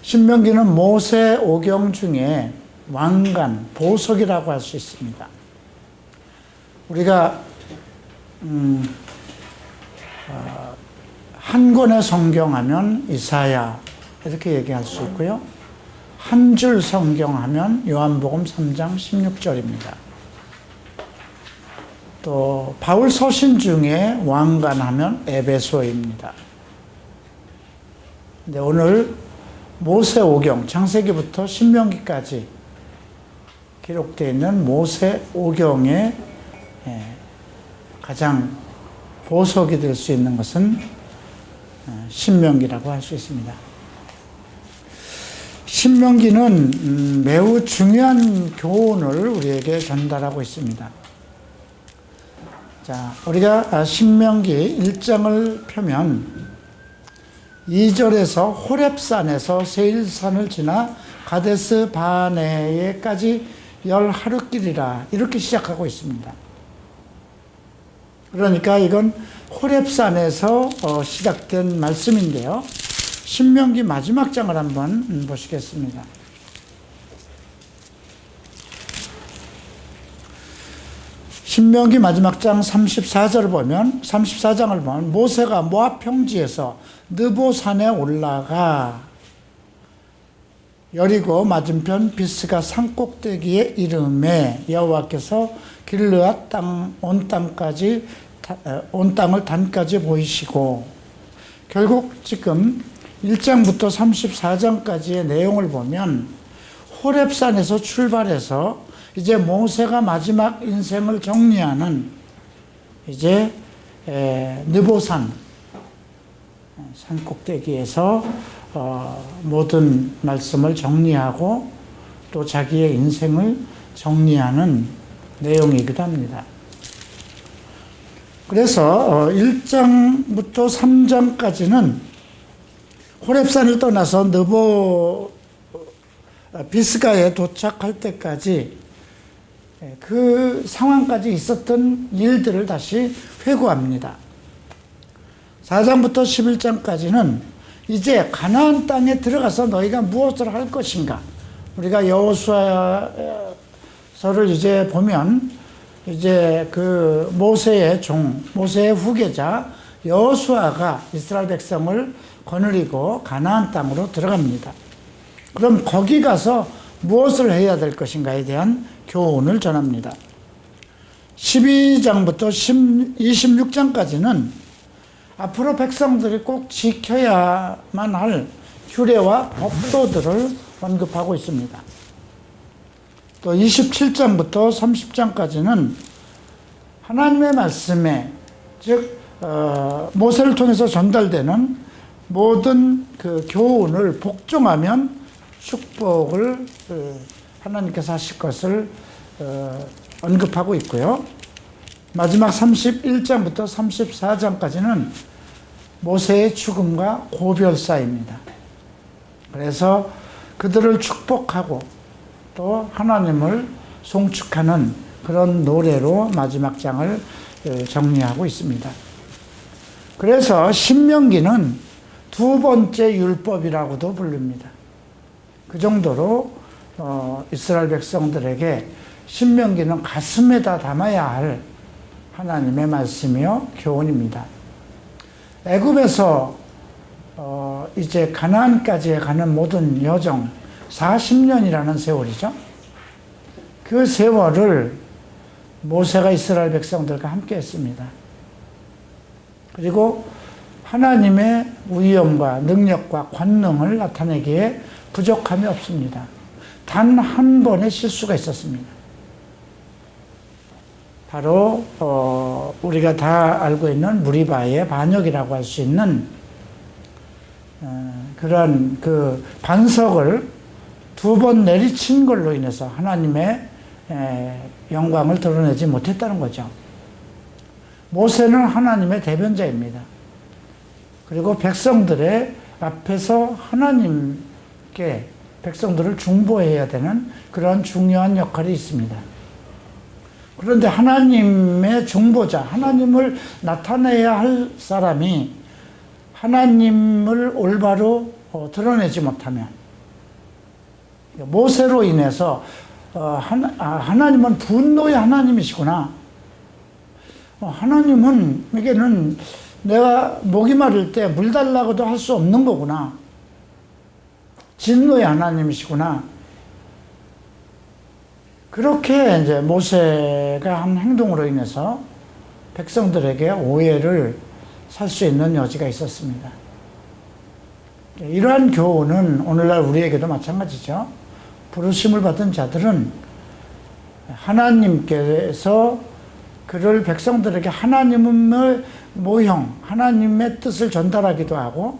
신명기는 모세 오경 중에 왕관, 보석이라고 할 수 있습니다. 우리가 한 권의 성경하면 이사야 이렇게 얘기할 수 있고요. 한 줄 성경하면 요한복음 3장 16절입니다. 또 바울 서신 중에 왕관하면 에베소입니다. 근데 오늘 모세오경, 창세기부터 신명기까지 기록되어 있는 모세오경의 가장 보석이 될 수 있는 것은 신명기라고 할 수 있습니다. 신명기는 매우 중요한 교훈을 우리에게 전달하고 있습니다. 자, 우리가 신명기 1장을 펴면 2절에서 호렙산에서 세일산을 지나 가데스 바네에까지 10하루길이라 이렇게 시작하고 있습니다. 그러니까 이건 호렙산에서 시작된 말씀인데요. 신명기 마지막 장을 한번 보시겠습니다. 신명기 마지막 장 34장을 보면 모세가 모압 평지에서 느보산에 올라가 여리고 맞은편 비스가 산꼭대기에 이르매 여호와께서 길르앗 땅 온 땅을 단까지 보이시고, 결국 지금 1장부터 34장까지의 내용을 보면 호렙산에서 출발해서 이제 모세가 마지막 인생을 정리하는 이제 느보산 산꼭대기에서 모든 말씀을 정리하고 또 자기의 인생을 정리하는 내용이기도 합니다. 그래서 1장부터 3장까지는 호렙산을 떠나서 느보 비스가에 도착할 때까지 그 상황까지 있었던 일들을 다시 회고합니다. 4장부터 11장까지는 이제 가나안 땅에 들어가서 너희가 무엇을 할 것인가. 우리가 여호수아서를 이제 보면 이제 그 모세의 후계자 여호수아가 이스라엘 백성을 거느리고 가나안 땅으로 들어갑니다. 그럼 거기 가서 무엇을 해야 될 것인가에 대한 교훈을 전합니다. 12장부터 26장까지는 앞으로 백성들이 꼭 지켜야만 할 규례와 법도들을 언급하고 있습니다. 또 27장부터 30장까지는 하나님의 말씀에, 즉 모세를 통해서 전달되는 모든 그 교훈을 복종하면 축복을 하나님께서 하실 것을 언급하고 있고요. 마지막 31장부터 34장까지는 모세의 죽음과 고별사입니다. 그래서 그들을 축복하고 또 하나님을 송축하는 그런 노래로 마지막 장을 정리하고 있습니다. 그래서 신명기는 두 번째 율법이라고도 부릅니다. 그 정도로 이스라엘 백성들에게 신명기는 가슴에다 담아야 할 하나님의 말씀이요 교훈입니다. 애굽에서 이제 가나안까지 가는 모든 여정 40년이라는 세월이죠. 그 세월을 모세가 이스라엘 백성들과 함께 했습니다. 그리고 하나님의 위엄과 능력과 권능을 나타내기에 부족함이 없습니다. 단 한 번의 실수가 있었습니다. 바로 우리가 다 알고 있는 무리바의 반역이라고 할 수 있는 그런 그 반석을 두 번 내리친 걸로 인해서 하나님의 영광을 드러내지 못했다는 거죠. 모세는 하나님의 대변자입니다. 그리고 백성들의 앞에서 하나님께 백성들을 중보해야 되는 그런 중요한 역할이 있습니다. 그런데 하나님의 중보자, 하나님을 나타내야 할 사람이 하나님을 올바로 드러내지 못하면 모세로 인해서 하나님은 분노의 하나님이시구나. 하나님은 내가 목이 마를 때 물 달라고도 할 수 없는 거구나. 진노의 하나님이시구나. 그렇게 이제 모세가 한 행동으로 인해서 백성들에게 오해를 살 수 있는 여지가 있었습니다. 이러한 교훈은 오늘날 우리에게도 마찬가지죠. 부르심을 받은 자들은 하나님께서 그를 백성들에게 하나님의 모형, 하나님의 뜻을 전달하기도 하고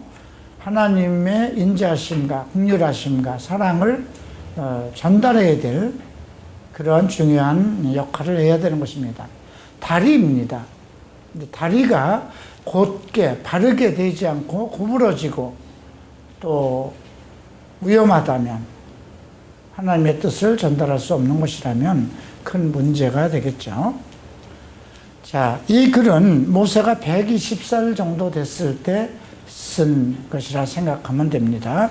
하나님의 인자하심과 긍휼하심과 사랑을 전달해야 될 그런 중요한 역할을 해야 되는 것입니다. 다리입니다. 다리가 곧게 바르게 되지 않고 구부러지고 또 위험하다면 하나님의 뜻을 전달할 수 없는 것이라면 큰 문제가 되겠죠. 자, 이 글은 모세가 120살 정도 됐을 때 쓴 것이라 생각하면 됩니다.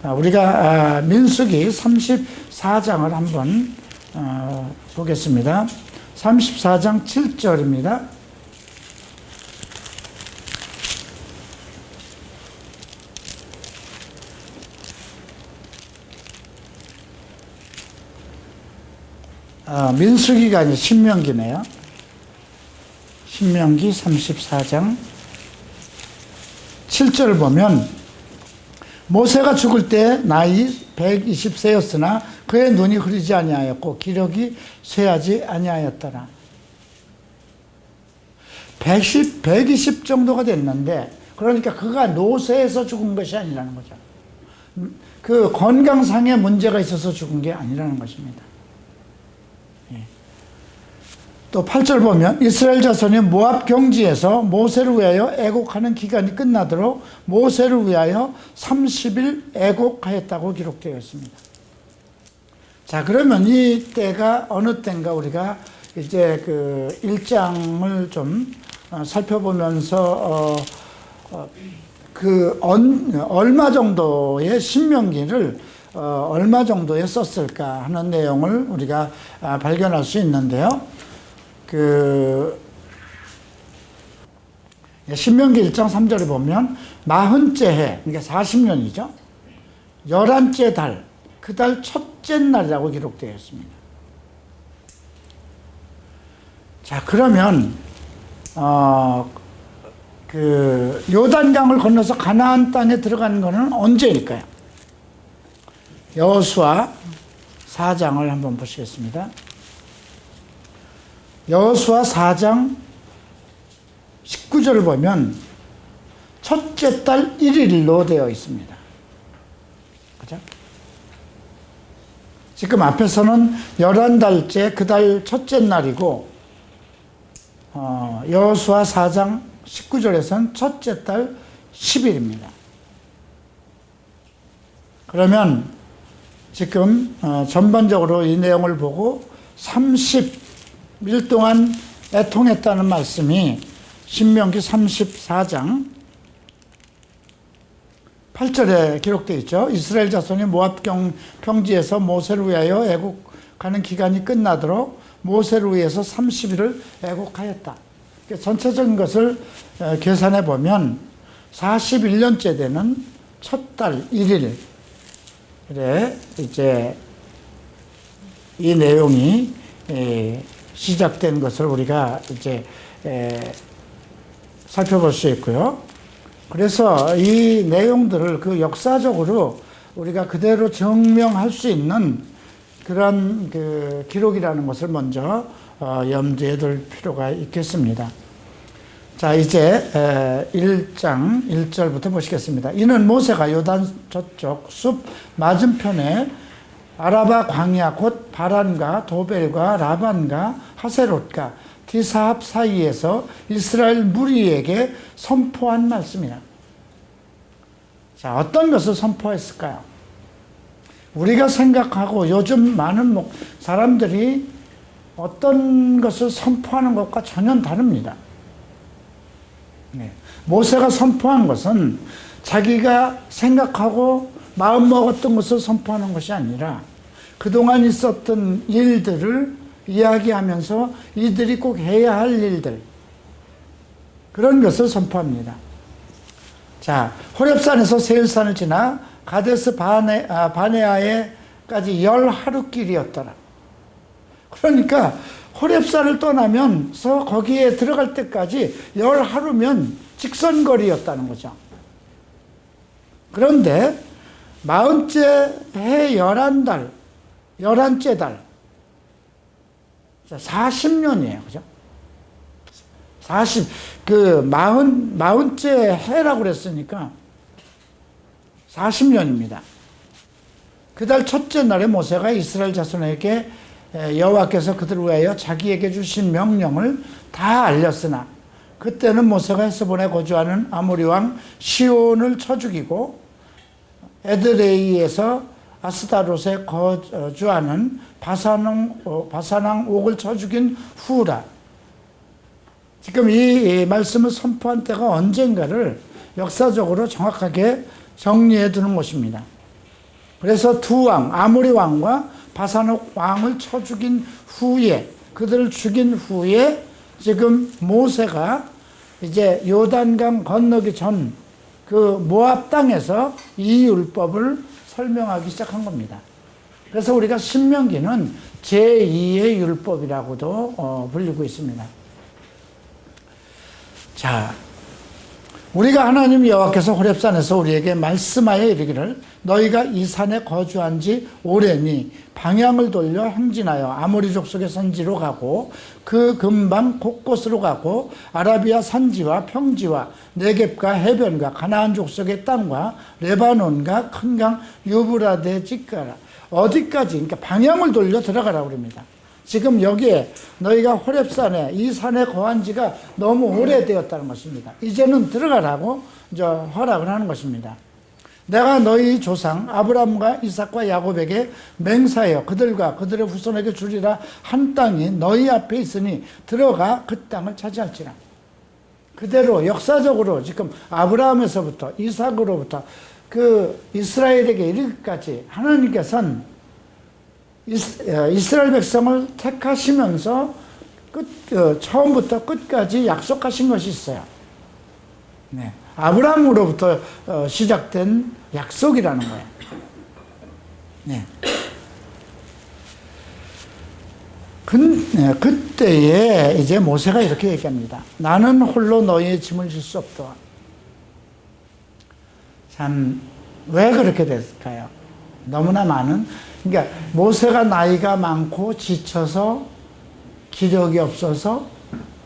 우리가 민수기 34장을 한번 보겠습니다. 34장 7절입니다. 민수기가 아니라 신명기네요. 신명기 34장 7절을 보면 모세가 죽을 때 나이 120세였으나 그의 눈이 흐리지 아니하였고 기력이 쇠하지 아니하였더라. 120 정도가 됐는데 그러니까 그가 노쇠해서 죽은 것이 아니라는 거죠. 그 건강상의 문제가 있어서 죽은 게 아니라는 것입니다. 또 8절 보면 이스라엘 자손이 모압 경지에서 모세를 위하여 애곡하는 기간이 끝나도록 모세를 위하여 30일 애곡하였다고 기록되어 있습니다. 자, 그러면 이 때가 어느 때인가 우리가 이제 그 1장을 좀 살펴보면서 얼마 정도의 신명기를 얼마 정도에 썼을까 하는 내용을 우리가 발견할 수 있는데요. 신명기 1장 3절에 보면 40째 해, 그러니까 40년이죠. 11째 달, 그 달 첫째 날이라고 기록되어 있습니다. 자, 그러면 요단강을 건너서 가나안 땅에 들어가는 것은 언제일까요? 여호수아 4장을 한번 보시겠습니다. 여호수아 4장 19절을 보면 첫째 달 1일로 되어 있습니다. 그죠? 지금 앞에서는 11달째 그 달 첫째 날이고 여호수아 4장 19절에서는 첫째 달 10일입니다. 그러면 지금 전반적으로 이 내용을 보고 30일 동안 애통했다는 말씀이 신명기 34장 8절에 기록되어 있죠. 이스라엘 자손이 모압 평지에서 모세를 위하여 애곡하는 기간이 끝나도록 모세를 위해서 30일을 애곡하였다. 전체적인 것을 계산해 보면 41년째 되는 첫 달 1일 그래 이제 이 내용이 시작된 것을 우리가 이제 살펴볼 수 있고요. 그래서 이 내용들을 그 역사적으로 우리가 그대로 증명할 수 있는 그런 그 기록이라는 것을 먼저 염두에 둘 필요가 있겠습니다. 자, 이제 1장 1절부터 보시겠습니다. 이는 모세가 요단 저쪽 숲 맞은편에 아라바 광야 곧 바란과 도벨과 라반과 하세롯과 디사합 사이에서 이스라엘 무리에게 선포한 말씀이라. 자, 어떤 것을 선포했을까요? 우리가 생각하고 요즘 많은 사람들이 어떤 것을 선포하는 것과 전혀 다릅니다. 모세가 선포한 것은 자기가 생각하고 마음먹었던 것을 선포하는 것이 아니라 그동안 있었던 일들을 이야기하면서 이들이 꼭 해야 할 일들, 그런 것을 선포합니다. 자, 호렙산에서 세일산을 지나 가데스 바네아에까지 10하루길이었더라. 그러니까 호렙산을 떠나면서 거기에 들어갈 때까지 10하루면 직선거리였다는 거죠. 그런데 40째 해 11달, 11째 달, 40년이에요. 그죠? 40째 해라고 그랬으니까 40년입니다. 그 달 첫째 날에 모세가 이스라엘 자손에게 여호와께서 그들을 위하여 자기에게 주신 명령을 다 알렸으나 그때는 모세가 헤스본에 거주하는 아모리 왕 시온을 쳐 죽이고 에드레이에서 아스타롯에 거주하는 바산 왕 옥을 쳐 죽인 후라. 지금 이 말씀을 선포한 때가 언젠가를 역사적으로 정확하게 정리해 두는 것입니다. 그래서 두 왕, 아모리 왕과 바산옥 왕을 쳐 죽인 후에, 그들을 죽인 후에 지금 모세가 이제 요단강 건너기 전 그 모압 땅에서 이 율법을 설명하기 시작한 겁니다. 그래서 우리가 신명기는 제2의 율법이라고도 불리고 있습니다. 자, 우리가 하나님 여호와께서 호렙산에서 우리에게 말씀하여 이르기를 너희가 이 산에 거주한 지 오래니 방향을 돌려 행진하여 아모리 족속의 산지로 가고 그 근방 곳곳으로 가고 아라비아 산지와 평지와 네겝과 해변과 가나안 족속의 땅과 레바논과 큰 강 유브라데까지 가라. 어디까지? 그러니까 방향을 돌려 들어가라고 그럽니다. 지금 여기에 너희가 호렙산에 이 산에 거한 지가 너무 오래되었다는 것입니다. 이제는 들어가라고 이제 허락을 하는 것입니다. 내가 너희 조상 아브라함과 이삭과 야곱에게 맹세하여 그들과 그들의 후손에게 주리라 한 땅이 너희 앞에 있으니 들어가 그 땅을 차지할지라. 그대로 역사적으로 지금 아브라함에서부터 이삭으로부터 그 이스라엘에게 이르기까지 하나님께서는 이스라엘 백성을 택하시면서 처음부터 끝까지 약속하신 것이 있어요. 네. 아브라함으로부터 시작된 약속이라는 거예요. 네. 그때에 이제 모세가 이렇게 얘기합니다. 나는 홀로 너희의 짐을 질 수 없도다. 참, 왜 그렇게 됐을까요? 너무나 많은, 그러니까 모세가 나이가 많고 지쳐서 기력이 없어서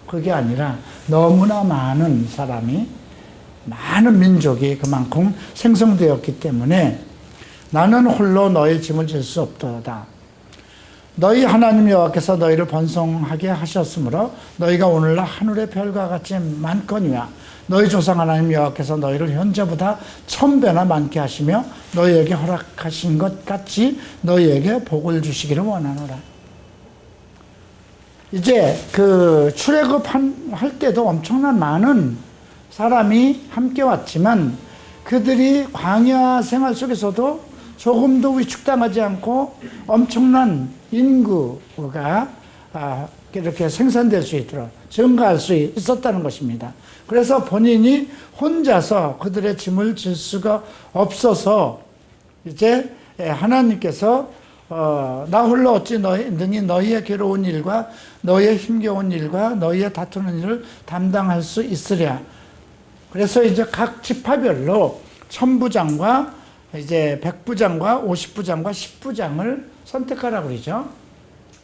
그게 아니라 너무나 많은 사람이, 많은 민족이 그만큼 생성되었기 때문에 나는 홀로 너의 짐을 질 수 없도다. 너희 하나님 여호와께서 너희를 번성하게 하셨으므로 너희가 오늘날 하늘의 별과 같이 많거니와 너희 조상 하나님 여호와께서 너희를 현재보다 1000배나 많게 하시며 너희에게 허락하신 것 같이 너희에게 복을 주시기를 원하노라. 이제 그 출애굽할 때도 엄청난 많은 사람이 함께 왔지만 그들이 광야 생활 속에서도 조금도 위축당하지 않고 엄청난 인구가 이렇게 생산될 수 있도록 증가할 수 있었다는 것입니다. 그래서 본인이 혼자서 그들의 짐을 질 수가 없어서 이제 하나님께서 나 홀로 어찌 능히 너희의 괴로운 일과 너희의 힘겨운 일과 너희의 다투는 일을 담당할 수 있으랴. 그래서 이제 각 지파별로 1000부장과 이제 100부장과 50부장과 10부장을 선택하라고 그러죠.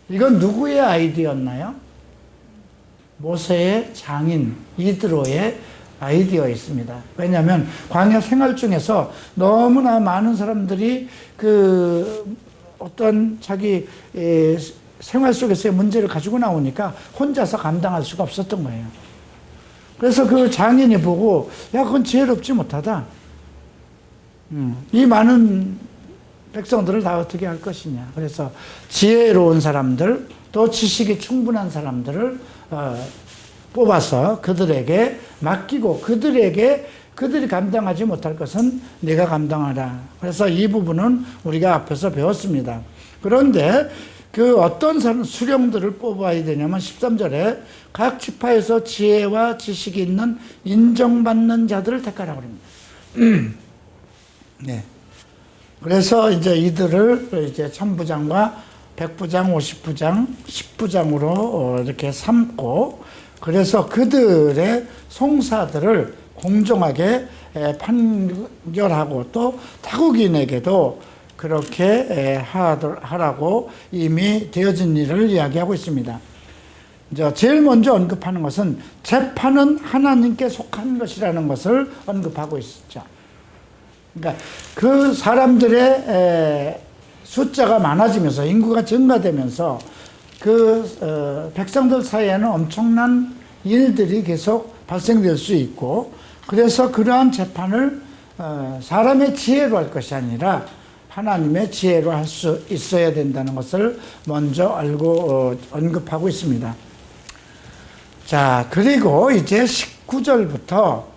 이건 누구의 아이디어였나요? 모세의 장인 이드로의 아이디어였습니다. 왜냐하면 광야 생활 중에서 너무나 많은 사람들이 그 어떤 자기 생활 속에서의 문제를 가지고 나오니까 혼자서 감당할 수가 없었던 거예요. 그래서 그 장인이 보고 야 그건 지혜롭지 못하다. 이 많은 백성들을 다 어떻게 할 것이냐. 그래서 지혜로운 사람들, 또 지식이 충분한 사람들을 뽑아서 그들에게 맡기고 그들에게 그들이 감당하지 못할 것은 네가 감당하라. 그래서 이 부분은 우리가 앞에서 배웠습니다. 그런데 그 어떤 수령들을 뽑아야 되냐면 13절에 각 지파에서 지혜와 지식이 있는 인정받는 자들을 택하라고 합니다. 네. 그래서 이제 이들을 이제 천부장과 백부장, 50부장, 10부장으로 이렇게 삼고, 그래서 그들의 송사들을 공정하게 판결하고 또 타국인에게도 그렇게 하라고 이미 되어진 일을 이야기하고 있습니다. 제일 먼저 언급하는 것은 재판은 하나님께 속한 것이라는 것을 언급하고 있죠. 그러니까 그 사람들의 숫자가 많아지면서 인구가 증가되면서 백성들 사이에는 엄청난 일들이 계속 발생될 수 있고, 그래서 그러한 재판을 사람의 지혜로 할 것이 아니라 하나님의 지혜로 할 수 있어야 된다는 것을 먼저 알고 언급하고 있습니다. 자, 그리고 이제 19절부터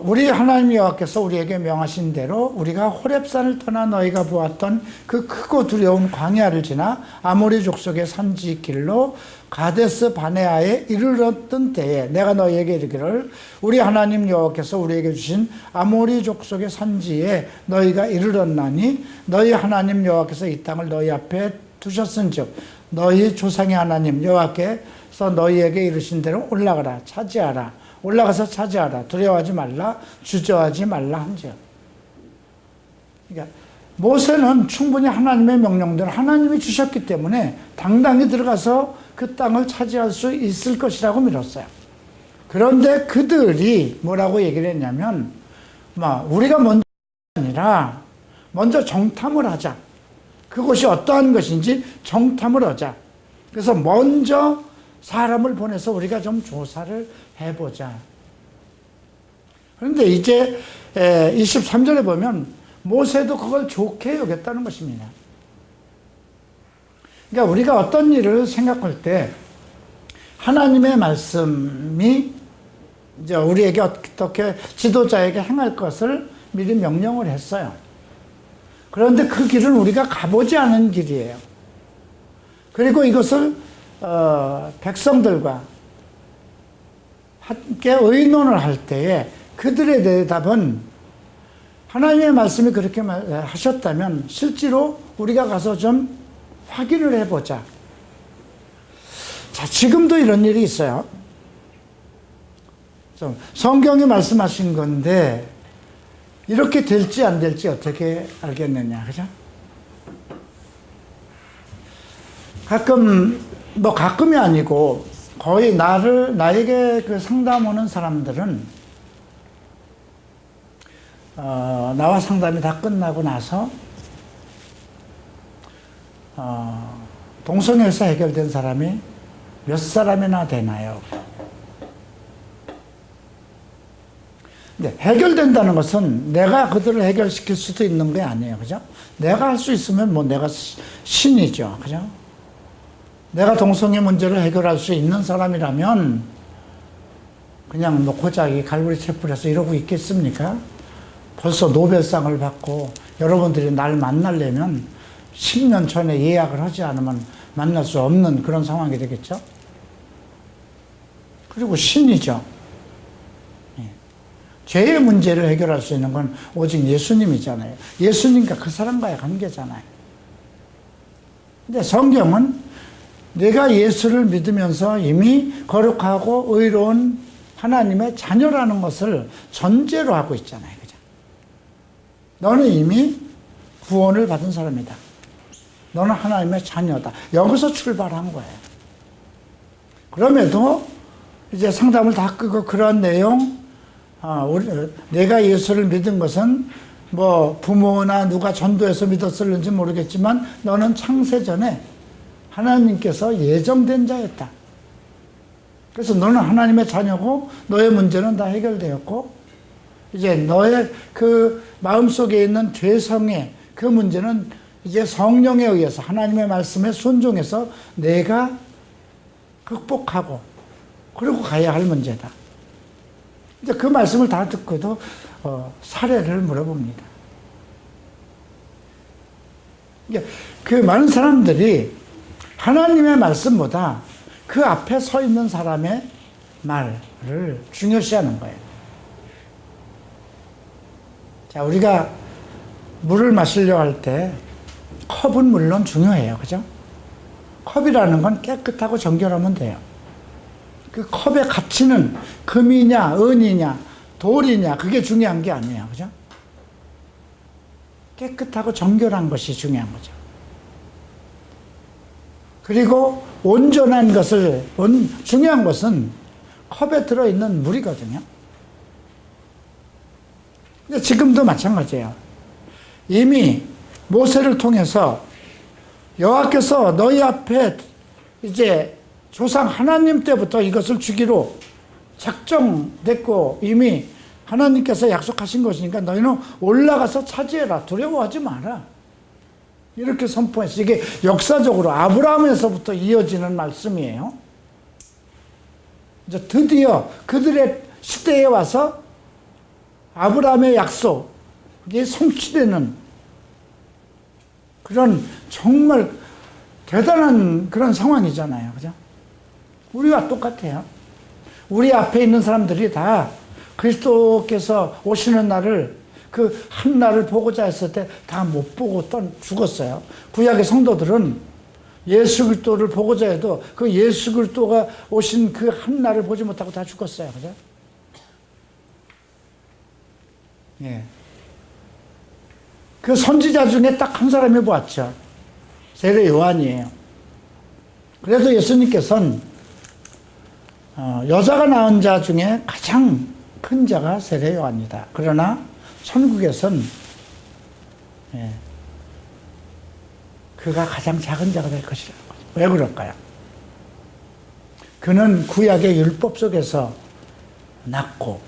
우리 하나님 여호와께서 우리에게 명하신 대로 우리가 호렙산을 떠나 너희가 보았던 그 크고 두려운 광야를 지나 아모리 족속의 산지 길로 가데스 바네아에 이르렀던 때에 내가 너희에게 이르기를 우리 하나님 여호와께서 우리에게 주신 아모리 족속의 산지에 너희가 이르렀나니 너희 하나님 여호와께서 이 땅을 너희 앞에 두셨은즉 너희 조상의 하나님 여호와께서 너희에게 이르신 대로 올라가라 차지하라 올라가서 차지하라 두려워하지 말라 주저하지 말라 한지요. 그러니까 모세는 충분히 하나님의 명령대로 하나님이 주셨기 때문에 당당히 들어가서 그 땅을 차지할 수 있을 것이라고 믿었어요. 그런데 그들이 뭐라고 얘기를 했냐면 우리가 먼저 아니라 먼저 정탐을 하자. 그것이 어떠한 것인지 정탐을 하자. 그래서 먼저 사람을 보내서 우리가 좀 조사를 해보자. 그런데 이제 23절에 보면 모세도 그걸 좋게 여겼다는 것입니다. 그러니까 우리가 어떤 일을 생각할 때 하나님의 말씀이 이제 우리에게 어떻게 지도자에게 행할 것을 미리 명령을 했어요. 그런데 그 길은 우리가 가보지 않은 길이에요. 그리고 이것을 백성들과 함께 의논을 할 때에 그들의 대답은 하나님의 말씀이 그렇게 하셨다면 실제로 우리가 가서 좀 확인을 해보자. 자, 지금도 이런 일이 있어요. 성경이 말씀하신 건데 이렇게 될지 안 될지 어떻게 알겠느냐, 그죠? 가끔이 아니고 거의 나에게 그 상담 오는 사람들은 나와 상담이 다 끝나고 나서 동성애에서 해결된 사람이 몇 사람이나 되나요? 근데 해결된다는 것은 내가 그들을 해결시킬 수도 있는 게 아니에요. 그죠? 내가 할 수 있으면 내가 신이죠. 그죠? 내가 동성애 문제를 해결할 수 있는 사람이라면 그냥 고작이 갈고리 채플에서 이러고 있겠습니까? 벌써 노벨상을 받고 여러분들이 날 만나려면 10년 전에 예약을 하지 않으면 만날 수 없는 그런 상황이 되겠죠? 그리고 신이죠. 죄의 문제를 해결할 수 있는 건 오직 예수님이잖아요. 예수님과 그 사람과의 관계잖아요. 근데 성경은 내가 예수를 믿으면서 이미 거룩하고 의로운 하나님의 자녀라는 것을 전제로 하고 있잖아요. 그죠? 너는 이미 구원을 받은 사람이다. 너는 하나님의 자녀다. 여기서 출발한 거예요. 그럼에도 이제 상담을 다 끄고 그런 내용, 내가 예수를 믿은 것은 부모나 누가 전도해서 믿었을는지 모르겠지만 너는 창세전에 하나님께서 예정된 자였다. 그래서 너는 하나님의 자녀고 너의 문제는 다 해결되었고 이제 너의 그 마음속에 있는 죄성의 그 문제는 이제 성령에 의해서 하나님의 말씀에 순종해서 내가 극복하고 그리고 가야 할 문제다. 이제 그 말씀을 다 듣고도 사례를 물어봅니다. 그 많은 사람들이 하나님의 말씀보다 그 앞에 서 있는 사람의 말을 중요시하는 거예요. 자, 우리가 물을 마시려고 할 때 컵은 물론 중요해요. 그죠? 컵이라는 건 깨끗하고 정결하면 돼요. 그 컵의 가치는 금이냐, 은이냐, 돌이냐, 그게 중요한 게 아니에요. 그죠? 깨끗하고 정결한 것이 중요한 거죠. 그리고 온전한 것을, 중요한 것은 컵에 들어있는 물이거든요. 근데 지금도 마찬가지예요. 이미 모세를 통해서 여호와께서 너희 앞에 이제 조상 하나님 때부터 이것을 주기로 작정됐고 이미 하나님께서 약속하신 것이니까 너희는 올라가서 차지해라. 두려워하지 마라. 이렇게 선포했어요. 이게 역사적으로 아브라함에서부터 이어지는 말씀이에요. 이제 드디어 그들의 시대에 와서 아브라함의 약속이 성취되는 그런 정말 대단한 그런 상황이잖아요. 그죠? 우리와 똑같아요. 우리 앞에 있는 사람들이 다 그리스도께서 오시는 날을 그 한 날을 보고자 했을 때 다 못 보고 죽었어요. 구약의 성도들은 예수 그리스도를 보고자 해도 그 예수 그리스도가 오신 그 한 날을 보지 못하고 다 죽었어요. 그죠? 예. 그 선지자 중에 딱 한 사람이 보았죠. 세례 요한이에요. 그래서 예수님께서는 여자가 낳은 자 중에 가장 큰 자가 세례 요한이다. 그러나 천국에선 그가 가장 작은 자가 될 것이라고. 왜 그럴까요? 그는 구약의 율법 속에서 낳고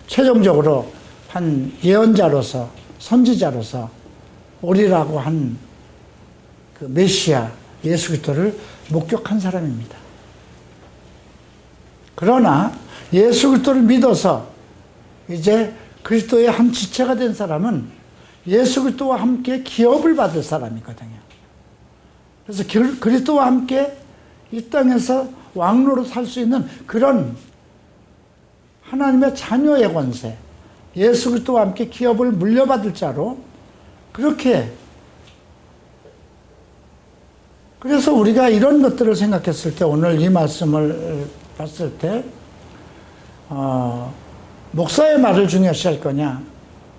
최종적으로 한 예언자로서 선지자로서 오리라고 한 그 메시아 예수 그리스도를 목격한 사람입니다. 그러나 예수 그리스도를 믿어서 이제 그리스도의 한 지체가 된 사람은 예수 그리스도와 함께 기업을 받을 사람이거든요. 그래서 그리스도와 함께 이 땅에서 왕로로 살 수 있는 그런 하나님의 자녀의 권세, 예수 그리스도와 함께 기업을 물려받을 자로 그렇게, 그래서 우리가 이런 것들을 생각했을 때 오늘 이 말씀을 봤을 때 목사의 말을 중요시할 거냐,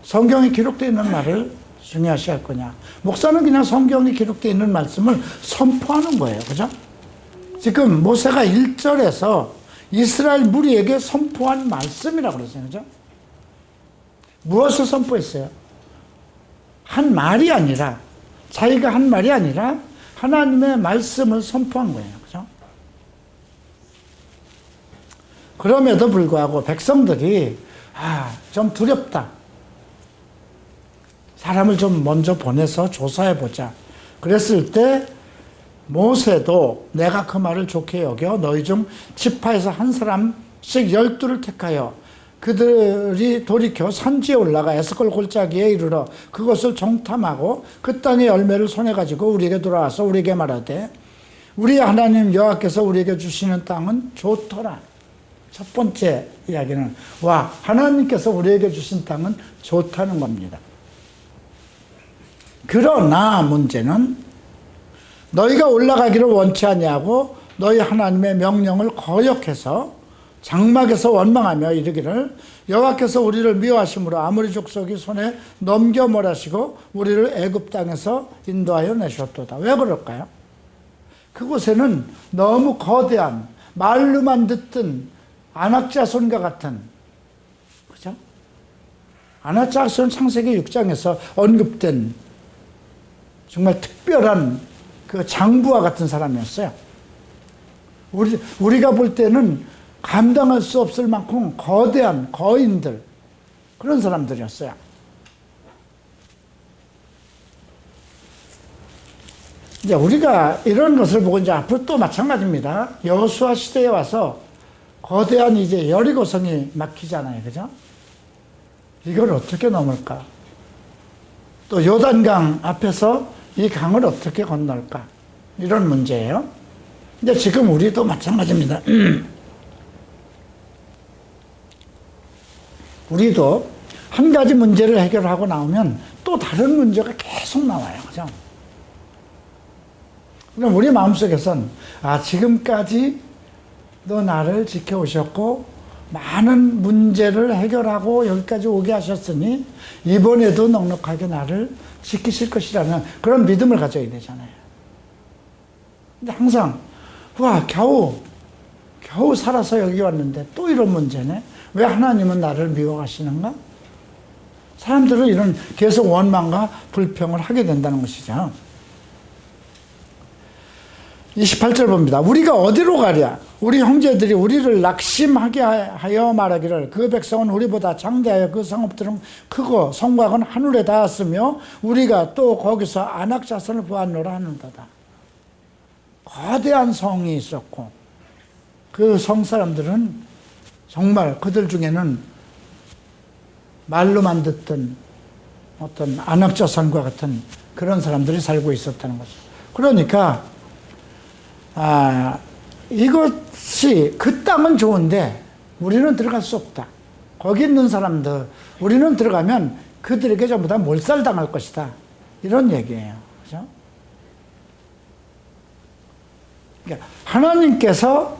성경에 기록되어 있는 말을 중요시할 거냐. 목사는 그냥 성경에 기록되어 있는 말씀을 선포하는 거예요. 그죠? 지금 모세가 1절에서 이스라엘 무리에게 선포한 말씀이라고 그랬어요. 그죠? 무엇을 선포했어요? 한 말이 아니라, 자기가 한 말이 아니라 하나님의 말씀을 선포한 거예요. 그죠? 그럼에도 불구하고 백성들이 좀 두렵다. 사람을 좀 먼저 보내서 조사해보자. 그랬을 때 모세도 내가 그 말을 좋게 여겨 너희 중 지파에서 한 사람씩 12를 택하여 그들이 돌이켜 산지에 올라가 에스콜 골짜기에 이르러 그것을 정탐하고 그 땅의 열매를 손에 가지고 우리에게 돌아와서 우리에게 말하되 우리 하나님 여호와께서 우리에게 주시는 땅은 좋더라. 첫 번째 이야기는 하나님께서 우리에게 주신 땅은 좋다는 겁니다. 그러나 문제는 너희가 올라가기를 원치 아니하고 너희 하나님의 명령을 거역해서 장막에서 원망하며 이르기를 여호와께서 우리를 미워하심으로 아모리 족속이 손에 넘겨 몰아시고 우리를 애굽 땅에서 인도하여 내셨도다. 왜 그럴까요? 그곳에는 너무 거대한 말로만 듣던 아낙자손과 같은, 그죠? 아낙자손 창세기 6장에서 언급된 정말 특별한 그 장부와 같은 사람이었어요. 우리가 볼 때는 감당할 수 없을 만큼 거대한 거인들, 그런 사람들이었어요. 이제 우리가 이런 것을 보고 이제 앞으로 또 마찬가지입니다. 여호수아 시대에 와서 거대한 이제 여리고성이 막히잖아요. 그죠? 이걸 어떻게 넘을까? 또 요단강 앞에서 이 강을 어떻게 건널까? 이런 문제예요. 근데 지금 우리도 마찬가지입니다. 우리도 한 가지 문제를 해결하고 나오면 또 다른 문제가 계속 나와요. 그죠? 그럼 우리 마음속에선, 지금까지 너 나를 지켜오셨고, 많은 문제를 해결하고 여기까지 오게 하셨으니, 이번에도 넉넉하게 나를 지키실 것이라는 그런 믿음을 가져야 되잖아요. 근데 항상, 겨우 살아서 여기 왔는데 또 이런 문제네? 왜 하나님은 나를 미워하시는가? 사람들은 이런 계속 원망과 불평을 하게 된다는 것이죠. 28절 봅니다. 우리가 어디로 가랴? 우리 형제들이 우리를 낙심하게 하여 말하기를 그 백성은 우리보다 장대하여 그 성읍들은 크고 성곽은 하늘에 닿았으며 우리가 또 거기서 안악 자손을 보았노라 하는도다. 거대한 성이 있었고 그 성 사람들은 정말 그들 중에는 말로만 듣던 어떤 안악 자손과 같은 그런 사람들이 살고 있었다는 거죠. 그러니까 이것이 그 땅은 좋은데 우리는 들어갈 수 없다. 거기 있는 사람들 우리는 들어가면 그들에게 전부 다 몰살당할 것이다. 이런 얘기예요. 그죠? 그러니까 하나님께서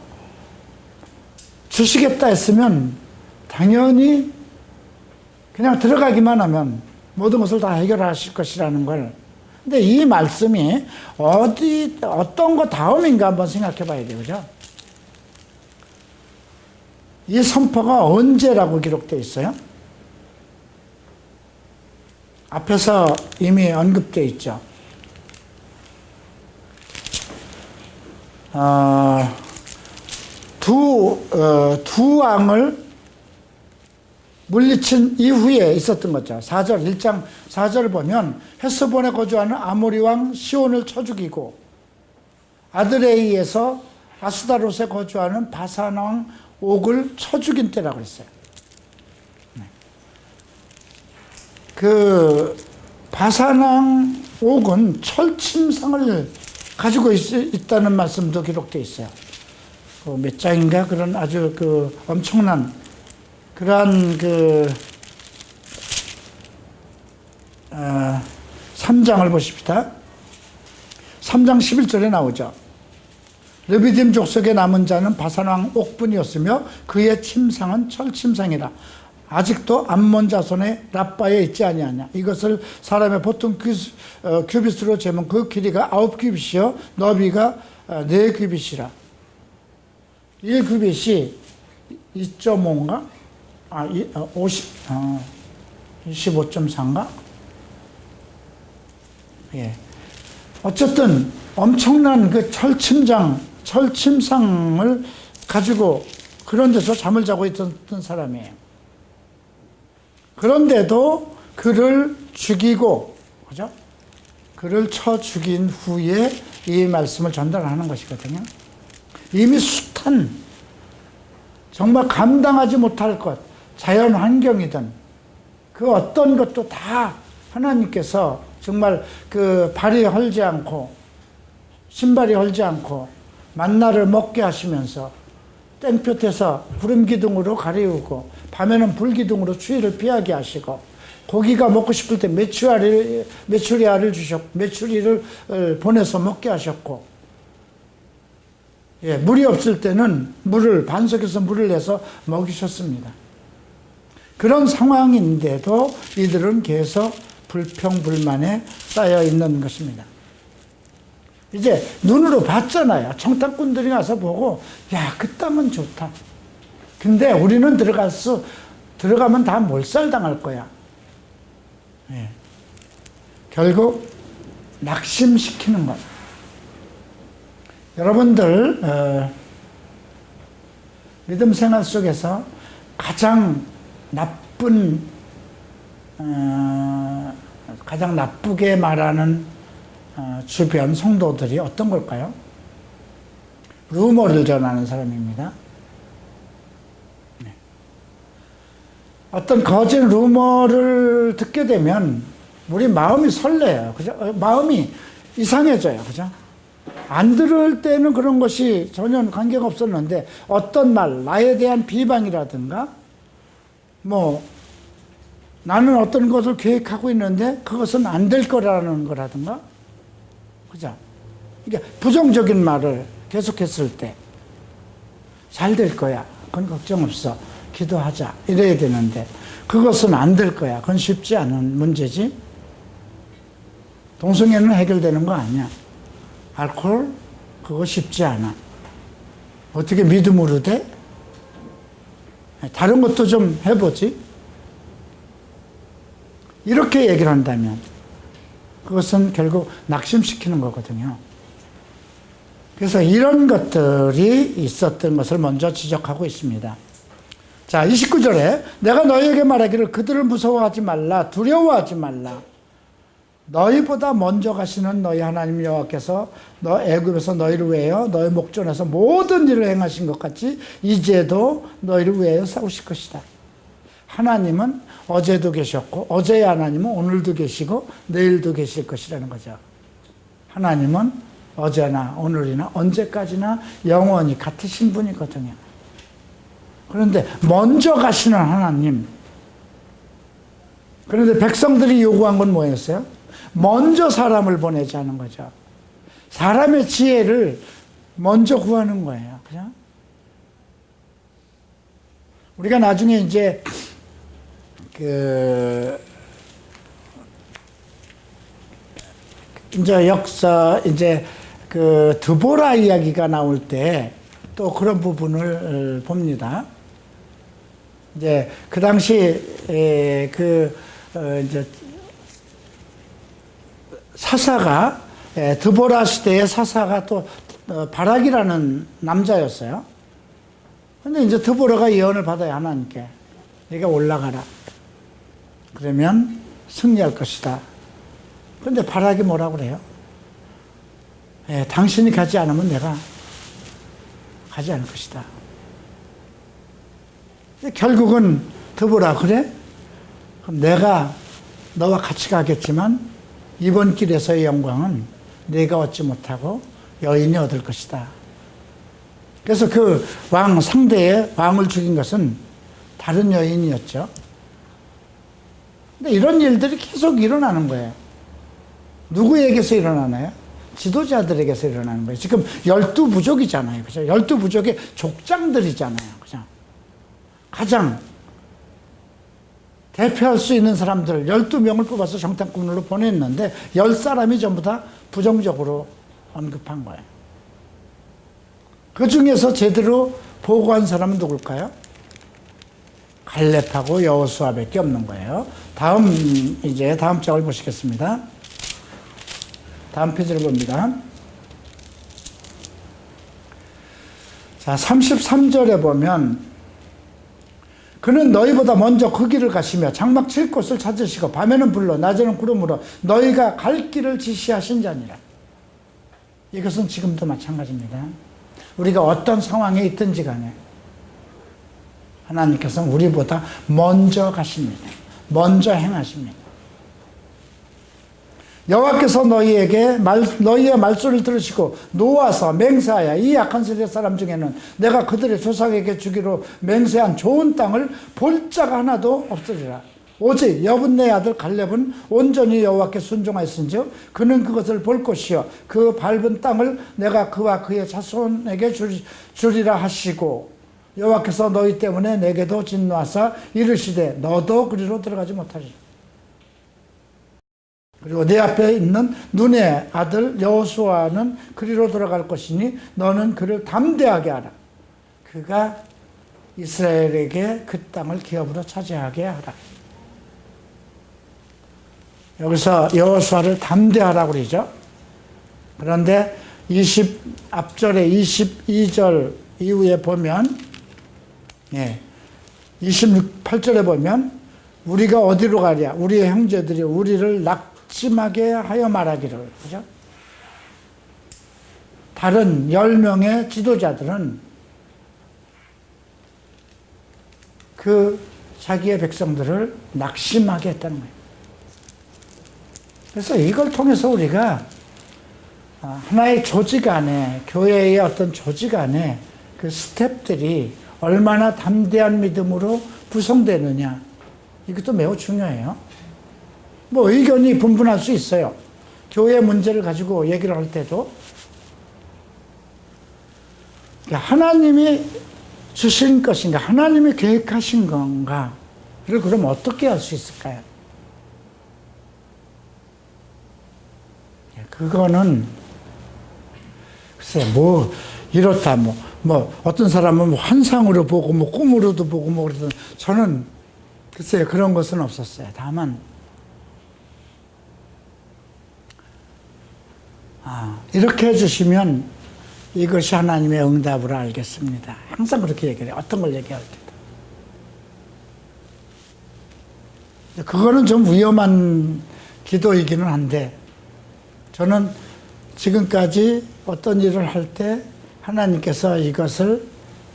주시겠다 했으면 당연히 그냥 들어가기만 하면 모든 것을 다 해결하실 것이라는 걸. 근데 이 말씀이 어떤 거 다음인가 한번 생각해 봐야 돼요. 그죠? 이 선포가 언제라고 기록되어 있어요? 앞에서 이미 언급되어 있죠. 두 왕을 물리친 이후에 있었던 거죠. 4절, 1장 4절을 보면 헤스본에 거주하는 아모리 왕 시온을 쳐 죽이고 아드레이에서 아스다롯에 거주하는 바산 왕 옥을 쳐 죽인 때라고 했어요. 그 바산 왕 옥은 철침상을 가지고 있다는 말씀도 기록되어 있어요. 몇 장인가 그런 아주 엄청난 그러한 3장을 보십시다. 3장 11절에 나오죠. 르비딤 족속의 남은 자는 바산왕 옥분이었으며 그의 침상은 철침상이라. 아직도 암몬 자손의 라빠에 있지 아니하냐. 이것을 사람의 보통 규빗으로 재면 그 길이가 9규빗이요 너비가 4규빗이라. 1규빗이 2.5인가? 25.4인가? 예. 어쨌든 엄청난 그 철침상을 가지고 그런 데서 잠을 자고 있던 사람이에요. 그런데도 그를 죽이고, 그죠? 그를 쳐 죽인 후에 이 말씀을 전달하는 것이거든요. 이미 숱한, 정말 감당하지 못할 것, 자연 환경이든 그 어떤 것도 다 하나님께서 정말 그 발이 헐지 않고 신발이 헐지 않고 만나를 먹게 하시면서 땡볕에서 구름 기둥으로 가리우고 밤에는 불 기둥으로 추위를 피하게 하시고 고기가 먹고 싶을 때 메추리알을 주셨고 메추리를 보내서 먹게 하셨고 물이 없을 때는 반석에서 물을 내서 먹이셨습니다. 그런 상황인데도 이들은 계속 불평불만에 쌓여 있는 것입니다. 이제 눈으로 봤잖아요. 청탁꾼들이 가서 보고 그 땅은 좋다. 근데 우리는 들어가면 다 몰살당할 거야. 결국 낙심시키는 것. 여러분들 믿음 생활 속에서 가장 나쁘게 말하는 주변 성도들이 어떤 걸까요? 루머를 전하는 사람입니다. 어떤 거짓 루머를 듣게 되면 우리 마음이 설레요. 그죠? 마음이 이상해져요. 그죠? 안 들을 때는 그런 것이 전혀 관계가 없었는데 어떤 말, 나에 대한 비방이라든가 뭐 나는 어떤 것을 계획하고 있는데 그것은 안 될 거라는 거라든가 그죠? 이게 부정적인 말을 계속했을 때 잘 될 거야. 그건 걱정 없어. 기도하자. 이래야 되는데 그것은 안 될 거야. 그건 쉽지 않은 문제지. 동성애는 해결되는 거 아니야. 알코올 그거 쉽지 않아. 어떻게 믿음으로 돼? 다른 것도 좀 해보지. 이렇게 얘기를 한다면 그것은 결국 낙심시키는 거거든요. 그래서 이런 것들이 있었던 것을 먼저 지적하고 있습니다. 자, 29절에 내가 너희에게 말하기를 그들을 무서워하지 말라, 두려워하지 말라. 너희보다 먼저 가시는 너희 하나님 여호와께서 너 애굽에서 너희를 위하여 너희 목전에서 모든 일을 행하신 것 같이 이제도 너희를 위하여 싸우실 것이다. 하나님은 어제도 계셨고 어제의 하나님은 오늘도 계시고 내일도 계실 것이라는 거죠. 하나님은 어제나 오늘이나 언제까지나 영원히 같으신 분이거든요. 그런데 먼저 가시는 하나님. 그런데 백성들이 요구한 건 뭐였어요? 먼저 사람을 보내자는 거죠. 사람의 지혜를 먼저 구하는 거예요. 그죠? 우리가 나중에 이제 이제 역사 드보라 이야기가 나올 때 또 그런 부분을 봅니다. 이제 그 당시 이제 사사가 드보라 시대의 사사가 또 바락이라는 남자였어요. 근데 이제 드보라가 예언을 받아요. 하나님께 네가 올라가라. 그러면 승리할 것이다. 근데 바락이 뭐라고 그래요? 당신이 가지 않으면 내가 가지 않을 것이다. 결국은 드보라 그래? 그럼 내가 너와 같이 가겠지만 이번 길에서의 영광은 네가 얻지 못하고 여인이 얻을 것이다. 그래서 그 왕 상대의 왕을 죽인 것은 다른 여인이었죠. 근데 이런 일들이 계속 일어나는 거예요. 누구에게서 일어나나요? 지도자들에게서 일어나는 거예요. 지금 12부족이잖아요. 그죠? 12부족의 족장들이잖아요. 그죠? 가장 대표할 수 있는 사람들 12명을 뽑아서 정탐꾼으로 보냈는데 10사람이 전부 다 부정적으로 언급한 거예요. 그 중에서 제대로 보고한 사람은 누굴까요? 갈렙하고 여호수아밖에 없는 거예요. 다음 장을 보시겠습니다. 다음 페이지를 봅니다. 자, 33절에 보면 그는 너희보다 먼저 그 길을 가시며 장막 칠 곳을 찾으시고 밤에는 불로 낮에는 구름으로 너희가 갈 길을 지시하신 자니라. 이것은 지금도 마찬가지입니다. 우리가 어떤 상황에 있든지 간에 하나님께서는 우리보다 먼저 가십니다. 먼저 행하십니다. 여호와께서 너희의 말소리를 들으시고 노아서 맹세하여 이 악한 세대 사람 중에는 내가 그들의 조상에게 주기로 맹세한 좋은 땅을 볼 자가 하나도 없으리라. 오직 여분네 아들 갈렙은 온전히 여호와께 순종하였은즉 그는 그것을 볼 것이요 그 밟은 땅을 내가 그와 그의 자손에게 주리라 하시고 여호와께서 너희 때문에 내게도 진노하사 이르시되 너도 그리로 들어가지 못하리라. 그리고 내 앞에 있는 눈의 아들 여호수아는 그리로 들어갈 것이니 너는 그를 담대하게 하라. 그가 이스라엘에게 그 땅을 기업으로 차지하게 하라. 여기서 여호수아를 담대하라고 그러죠. 그런데 앞절에 22절 이후에 보면 28절에 보면 우리가 어디로 가랴? 우리의 형제들이 우리를 낙심하게 하여 말하기를. 그죠? 다른 10명의 지도자들은 그 자기의 백성들을 낙심하게 했다는 거예요. 그래서 이걸 통해서 우리가 하나의 조직 안에, 교회의 어떤 조직 안에 그 스텝들이 얼마나 담대한 믿음으로 구성되느냐, 이것도 매우 중요해요. 뭐 의견이 분분할 수 있어요. 교회 문제를 가지고 얘기를 할 때도 하나님이 주신 것인가, 하나님이 계획하신 건가를 그럼 어떻게 할 수 있을까요? 그거는 글쎄 뭐 이렇다 뭐 어떤 사람은 뭐 환상으로 보고 뭐 꿈으로도 보고 뭐 그러던, 저는 글쎄요 그런 것은 없었어요. 다만 이렇게 해주시면 이것이 하나님의 응답으로 알겠습니다. 항상 그렇게 얘기해요. 어떤 걸 얘기할 때도. 그거는 좀 위험한 기도이기는 한데, 저는 지금까지 어떤 일을 할 때 하나님께서 이것을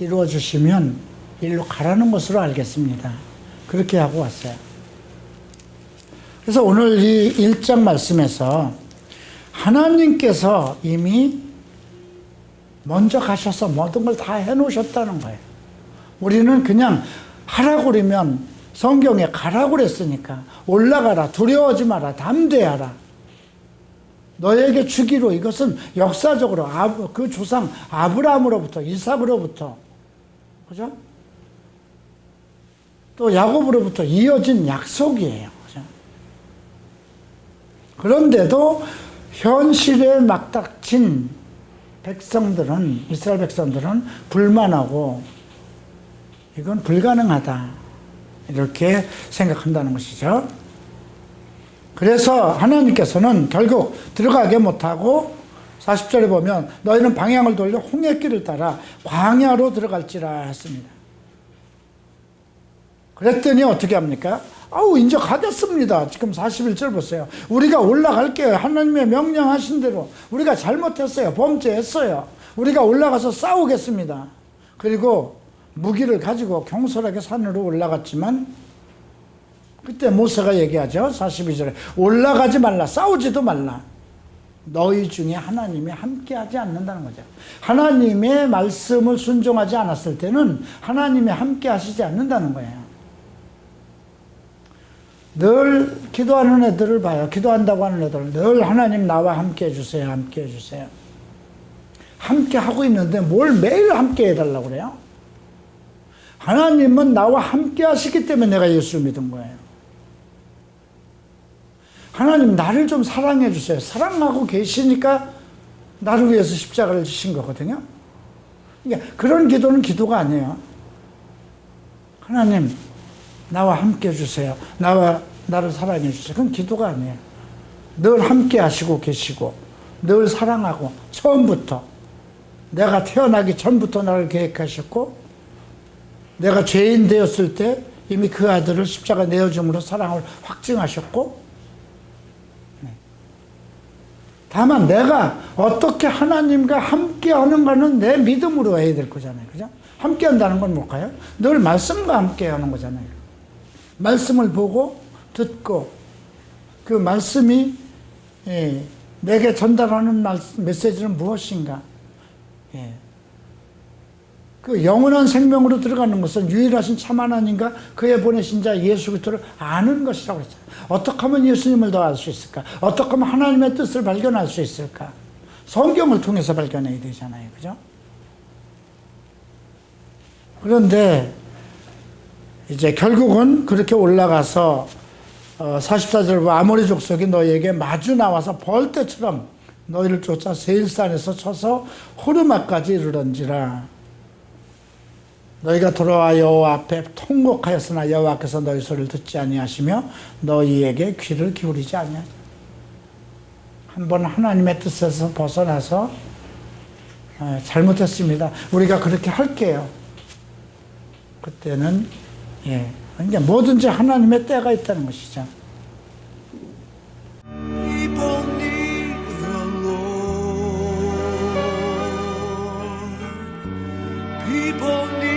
이루어 주시면 일로 가라는 것으로 알겠습니다. 그렇게 하고 왔어요. 그래서 오늘 이 1장 말씀에서 하나님께서 이미 먼저 가셔서 모든 걸 다 해놓으셨다는 거예요. 우리는 그냥 하라고 그러면, 성경에 가라고 그랬으니까 올라가라, 두려워하지 마라, 담대하라, 너에게 주기로, 이것은 역사적으로 그 조상 아브라함으로부터, 이삭으로부터, 그죠? 또 야곱으로부터 이어진 약속이에요. 그죠? 그런데도 현실에 막닥친 백성들은, 이스라엘 백성들은 불만하고 이건 불가능하다, 이렇게 생각한다는 것이죠. 그래서 하나님께서는 결국 들어가게 못하고 40절에 보면 너희는 방향을 돌려 홍해길을 따라 광야로 들어갈지라 했습니다. 그랬더니 어떻게 합니까? 이제 가겠습니다. 지금 41절 보세요. 우리가 올라갈게요. 하나님의 명령하신 대로. 우리가 잘못했어요. 범죄했어요. 우리가 올라가서 싸우겠습니다. 그리고 무기를 가지고 경솔하게 산으로 올라갔지만, 그때 모세가 얘기하죠. 42절에 올라가지 말라, 싸우지도 말라. 너희 중에 하나님이 함께하지 않는다는 거죠. 하나님의 말씀을 순종하지 않았을 때는 하나님이 함께하시지 않는다는 거예요. 늘 기도하는 애들을 봐요. 기도한다고 하는 애들을 늘 하나님 나와 함께 해주세요, 함께 해주세요. 함께 하고 있는데 뭘 매일 함께 해달라고 그래요? 하나님은 나와 함께 하시기 때문에 내가 예수를 믿은 거예요. 하나님 나를 좀 사랑해 주세요. 사랑하고 계시니까 나를 위해서 십자가를 지신 거거든요. 그러니까 그런 기도는 기도가 아니에요. 하나님 나와 함께 해주세요. 나를 사랑해 주세요. 그건 기도가 아니에요. 늘 함께 하시고 계시고 늘 사랑하고, 처음부터 내가 태어나기 전부터 나를 계획하셨고, 내가 죄인 되었을 때 이미 그 아들을 십자가 내어줌으로 사랑을 확증하셨고, 다만 내가 어떻게 하나님과 함께 하는가는 내 믿음으로 해야 될 거잖아요. 그죠? 함께 한다는 건 뭘까요? 늘 말씀과 함께 하는 거잖아요. 말씀을 보고 듣고, 그 말씀이 내게 전달하는 메시지는 무엇인가? 그 영원한 생명으로 들어가는 것은 유일하신 참 하나님과 그의 보내신 자 예수 그리스도를 아는 것이라고 했어요. 어떻게 하면 예수님을 더 알 수 있을까? 어떻게 하면 하나님의 뜻을 발견할 수 있을까? 성경을 통해서 발견해야 되잖아요. 그죠? 그런데 이제 결국은 그렇게 올라가서 44절 아모리 족속이 너희에게 마주 나와서 벌떼처럼 너희를 쫓아 세일산에서 쳐서 호르마까지 이르런지라. 너희가 돌아와 여호와 앞에 통곡하였으나 여호와께서 너희 소리를 듣지 아니하시며 너희에게 귀를 기울이지 아니하시니. 한번 하나님의 뜻에서 벗어나서 잘못했습니다. 우리가 그렇게 할게요. 그때는 그러니까 뭐든지 하나님의 때가 있다는 것이죠. People need